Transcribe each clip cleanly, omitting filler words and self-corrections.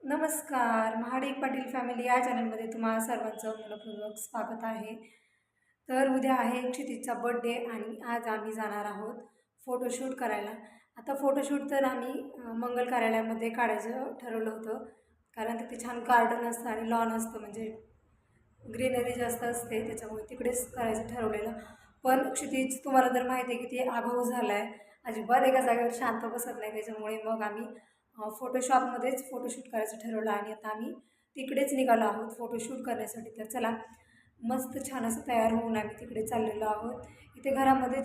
नमस्कार. महाडिक पाटील फॅमिली या चॅनलमध्ये तुम्हा सर्वांचं मनपूर्वक स्वागत आहे. तर उद्या आहे क्षितिजचा बड्डे आणि आज आम्ही जाणार आहोत फोटोशूट करायला. आता फोटोशूट तर आम्ही मंगल कार्यालयामध्ये काढायचं ठरवलं होतं, कारण तिथे छान गार्डन असतं आणि लॉन असतं, म्हणजे ग्रीनरी जास्त असते, त्याच्यामुळे तिकडेच करायचं ठरवलेलं. पण क्षितिज तुम्हाला तर माहिती आहे की ती आगाऊ झाला आहे, अजिबात एका जागेवर शांत बसत नाही. त्याच्यामुळे मग आम्ही फोटोशॉपमध्येच फोटोशूट करायचं ठरवलं आणि आता आम्ही तिकडेच निघालो आहोत फोटोशूट करण्यासाठी. तर चला, मस्त छान असं तयार होऊन आम्ही तिकडे चाललेलो आहोत. इथे घरामध्ये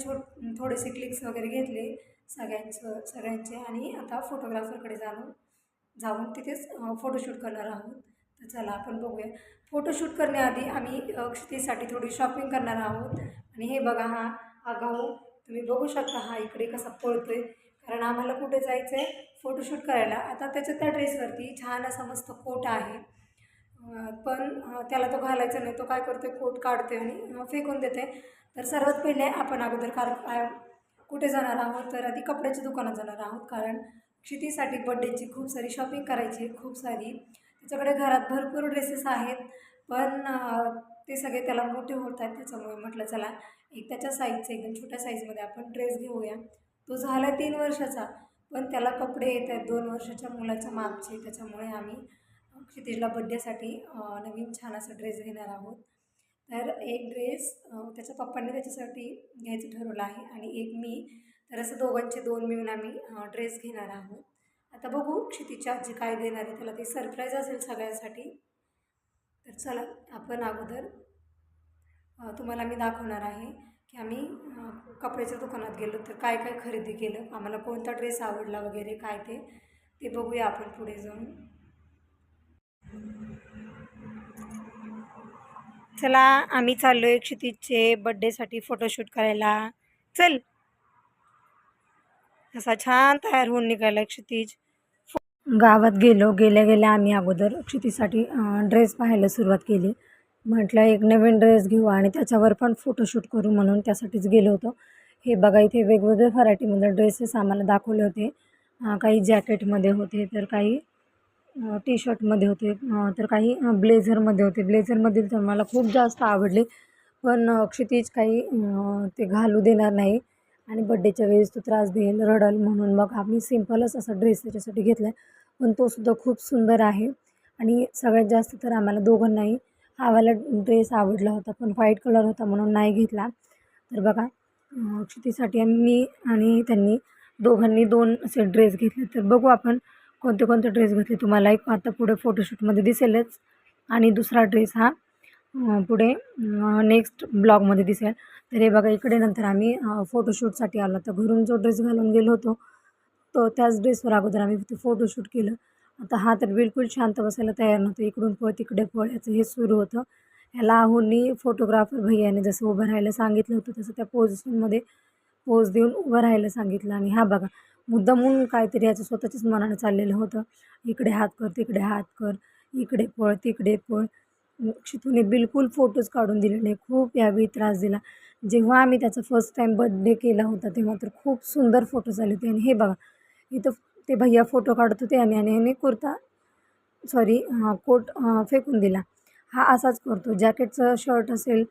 थोडेसे क्लिक्स वगैरे घेतले सगळ्यांचे आणि आता फोटोग्राफरकडे जाऊन तिथेच फोटोशूट करणार आहोत. तर चला आपण बघूया. फोटोशूट करण्याआधी आम्ही क्षितिजसाठी थोडी शॉपिंग करणार आहोत. आणि हे बघा, हा गहू तुम्ही बघू शकता, हा इकडे कसा पळतोय, कारण आम्हाला कुठे जायचं आहे फोटोशूट करायला. आता त्या ड्रेसवरती छान असा मस्त कोट आहे, पण त्याला तो घालायचा नाही. तो काय करतोय, कोट काढतोय आणि फेकून देते. तर सर्वात पहिले आपण अगोदर कुठे जाणार आहोत, तर आधी कपड्याच्या दुकानात जाणार आहोत, कारण क्षितिजसाठी बड्डेची खूप सारी शॉपिंग करायची आहे, खूप सारी. त्याच्याकडे घरात भरपूर ड्रेसेस आहेत, पण ते सगळे त्याला मोठे होत आहेत. त्याच्यामुळे म्हटलं चला एक त्याच्या साईजचं, एकदम छोट्या साईजमध्ये आपण ड्रेस घेऊया. तो झाला 3 वर्षाचा, पण त्याला कपडे येत आहेत 2 वर्षाच्या मुलाच्या मापचे. त्याच्यामुळे आम्ही क्षितिजला बड्डेसाठी नवीन छान असा ड्रेस घेणार आहोत. तर एक ड्रेस त्याच्या पप्पांनी त्याच्यासाठी घ्यायचं ठरवलं आहे आणि एक मी. तर असं दोघांचे 2 मिळून आम्ही ड्रेस घेणार आहोत. आता बघू क्षितिजच्या आजी काय देणार आहे, त्याला ते सरप्राईज असेल सगळ्यांसाठी. तर चला, आपण अगोदर तुम्हाला मी दाखवणार आहे की आम्ही कपड्याच्या दुकानात गेलो तर काय काय खरेदी केलं, आम्हाला कोणता ड्रेस आवडला वगैरे काय ते बघूया आपण पुढे जाऊन. चला, आम्ही चाललोय क्षितिजचे बड्डेसाठी फोटोशूट करायला. चल, असा छान तयार होऊन निघाला क्षितिज. गावात गेल्या गेल्या आम्ही अगोदर क्षितिजसाठी ड्रेस पाहायला सुरुवात केली. म्हटलं एक नवीन ड्रेस घेऊ आणि त्याच्यावर पण फोटोशूट करू, म्हणून त्यासाठीच गेलो होतो. हे बघा, इथे वेगवेगळ्या व्हरायटीमध्ये ड्रेसेस आम्हाला दाखवले होते. काही जॅकेटमध्ये होते, तर काही टी शर्टमध्ये होते, तर काही ब्लेझरमध्ये होते. ब्लेझरमधील तर मला खूप जास्त आवडले, पण क्षितिज काही ते घालू देणार नाही आणि बड्डेच्या वेळेस तो त्रास देईल, रडल, म्हणून मग आम्ही सिम्पलच असा ड्रेस त्याच्यासाठी घेतला आहे. पण तोसुद्धा खूप सुंदर आहे आणि सगळ्यात जास्त तर आम्हाला दोघांनाही हा वाला ड्रेस आवडला होता, पण व्हाईट कलर होता म्हणून नाही घेतला. तर बघा, क्षितिजसाठी मी आणि त्यांनी दोघांनी 2 असे ड्रेस घेतले. तर बघू आपण कोणते कोणते ड्रेस घेतले, तुम्हाला एक आता पुढे फोटोशूटमध्ये दिसेलच आणि दुसरा ड्रेस हा पुढे नेक्स्ट ब्लॉगमध्ये दिसेल. तर हे बघा, इकडे नंतर आम्ही फोटोशूटसाठी आलो. तर घरून जो ड्रेस घालून गेलो होतो, तो त्याच ड्रेसवर अगोदर आम्ही ते फोटोशूट केलं. आता हा तर बिलकुल शांत बसायला तयार नव्हतं, इकडून पळ तिकडे पळ याचं हे सुरू होतं. ह्याला आहोंनी फोटोग्राफर भैयाने जसं उभं राहायला सांगितलं होतं, तसं त्या पोझिशनमध्ये पोज देऊन उभं राहायला सांगितलं. आणि हा बघा, मुद्दामून काहीतरी याचं स्वतःच्याच मनानं चाललेलं होतं. इकडे हात कर, तिकडे हात कर, इकडे पळ, तिकडे पळ. क्षितूने बिलकुल फोटोज काढून दिले नाही, खूप यावेळी त्रास दिला. जेव्हा आम्ही त्याचा फर्स्ट टाईम बर्थडे केला होता तेव्हा तर खूप सुंदर फोटोज आले होते. आणि हे बघा, इथं ते भैया फोटो काढत होते आणि ह्याने कोट फेकून दिला. हा असाच करतो, जॅकेटचं शर्ट असेल,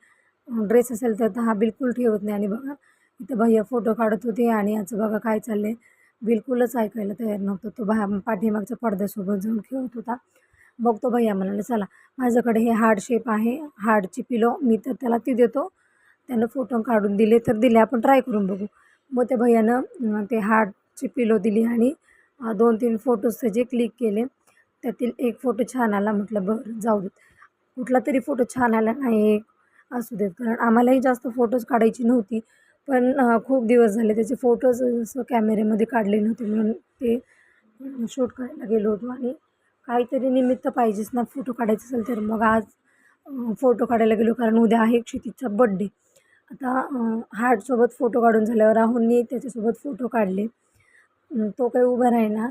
ड्रेस असेल तर हा बिलकुल ठेवत नाही. आणि बघा, इथं भैया फोटो काढत होते आणि याचं बघा काय चाललं आहे, बिलकुलच ऐकायला तयार नव्हतं. तो पाठीमागच्या पडद्यासोबत जाऊन खेळत होता. मग तो भैया म्हणाले, चला माझ्याकडे हे हार्ट शेप आहे, हार्टची पिलो, मी तर त्याला ती देतो. त्यानं फोटो काढून दिले तर दिले, आपण ट्राय करून बघू. मग त्या भैयानं ते हार्टची पिलो दिली आणि 2-3 फोटोज त्याचे क्लिक केले. त्यातील एक फोटो छान आला. म्हटलं बरं जाऊ देत, कुठला तरी फोटो छान आला नाही असू देत, कारण आम्हालाही जास्त फोटोज काढायची नव्हती. पण खूप दिवस झाले त्याचे फोटोज असं कॅमेऱ्यामध्ये काढले नव्हते, म्हणून ते शूट करायला गेलो होतो. आणि काहीतरी निमित्त पाहिजेच ना फोटो काढायचं असेल तर. मग आज फोटो काढायला गेलो, कारण उद्या आहे क्षितिजचा बड्डे. आता हार्टसोबत फोटो काढून झाल्यावर राहुलनी त्याच्यासोबत फोटो काढले. तो काही उभा राहिना.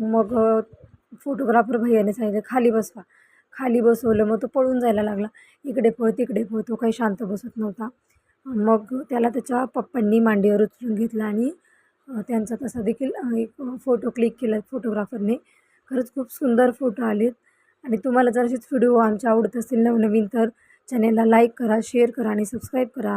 मग फोटोग्राफर भैयाने सांगितलं खाली बसवा. खाली बसवलं, मग तो पळून जायला लागला, इकडे पळ तिकडे पळ. तो काही शांत बसत नव्हता. मग त्याला त्याच्या पप्पांनी मांडीवर उचलून घेतलं आणि त्यांचा तसा देखील एक फोटो क्लिक केला फोटोग्राफरने, खरंच खूप सुंदर फोटो आलेत. आणि तुम्हाला जर असेच व्हिडिओ आमचे आवडत असतील नवनवीन तर चॅनेलला लाईक करा, शेअर करा आणि सबस्क्राईब करा.